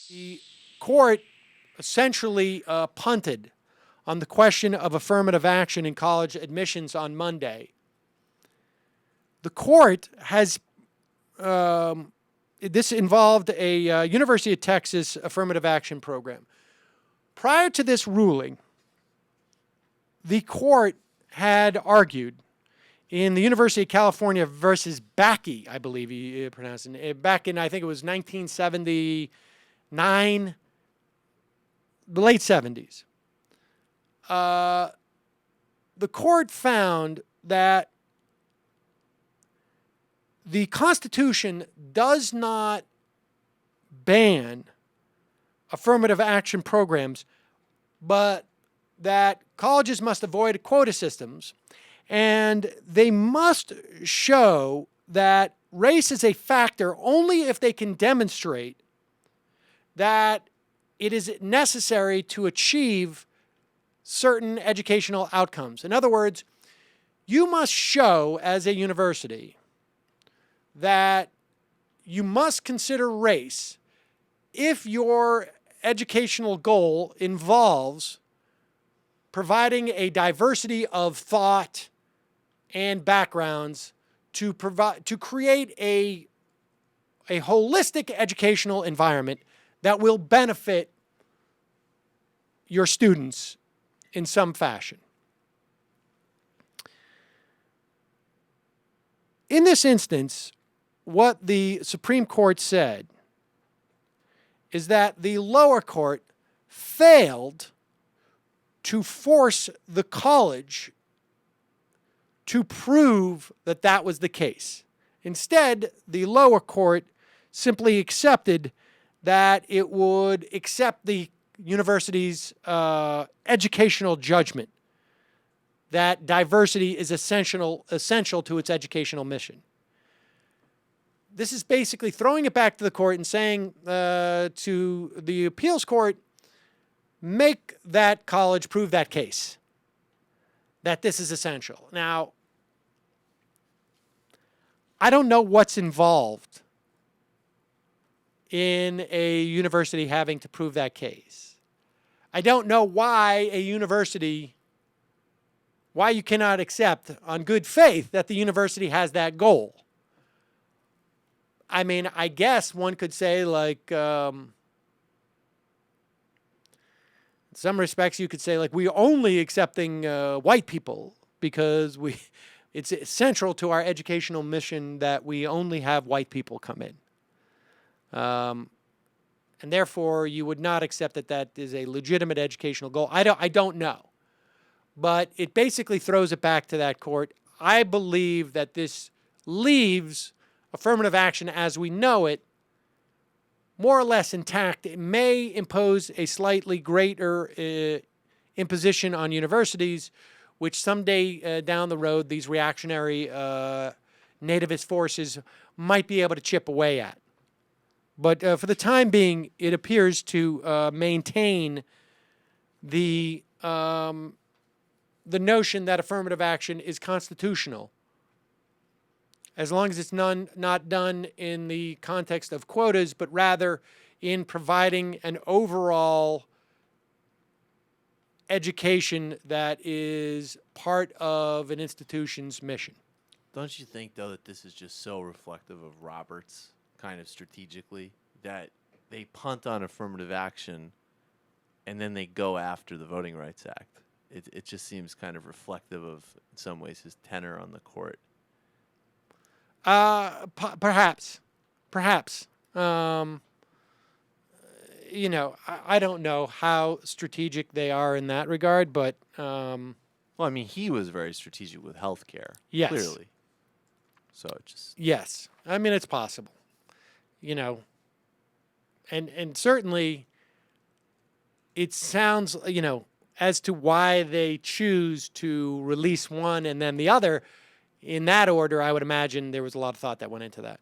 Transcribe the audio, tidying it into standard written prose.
The court essentially punted on the question of affirmative action in college admissions on Monday. The court has, this involved a University of Texas affirmative action program. Prior to this ruling, the court had argued in the University of California versus Backey, I believe he pronounced it, back in, I think it was 1979, the late 70s. The court found that the Constitution does not ban affirmative action programs, but that colleges must avoid quota systems, and they must show that race is a factor only if they can demonstrate that it is necessary to achieve certain educational outcomes. In other words, you must show as a university that you must consider race if your educational goal involves providing a diversity of thought and backgrounds to create a holistic educational environment that will benefit your students in some fashion. In this instance, what the Supreme Court said is that the lower court failed to force the college to prove that that was the case. Instead, the lower court simply accepted that it would accept the university's educational judgment that diversity is essential to its educational mission. This is basically throwing it back to the court and saying to the appeals court, make that college prove that case, that this is essential. Now, I don't know what's involved in a university having to prove that case. I don't know why a university, why you cannot accept on good faith that the university has that goal. I mean, I guess one could say, like, in some respects you could say, like, we're only accepting white people because it's central to our educational mission that we only have white people come in. And therefore, you would not accept that that is a legitimate educational goal. I don't know. But it basically throws it back to that court. I believe that this leaves affirmative action as we know it more or less intact. It may impose a slightly greater imposition on universities, which someday down the road, these reactionary nativist forces might be able to chip away at. But for the time being, it appears to maintain the notion that affirmative action is constitutional, as long as it's not done in the context of quotas, but rather in providing an overall education that is part of an institution's mission. Don't you think, though, that this is just so reflective of Roberts, kind of strategically, that they punt on affirmative action and then they go after the Voting Rights Act? It just seems kind of reflective of, in some ways, his tenor on the court. Perhaps. You know, I don't know how strategic they are in that regard, but well, I mean, he was very strategic with healthcare. Yes. Clearly. So it just yes. I mean, it's possible. You know, and certainly it sounds, you know, as to why they choose to release one and then the other, in that order, I would imagine there was a lot of thought that went into that.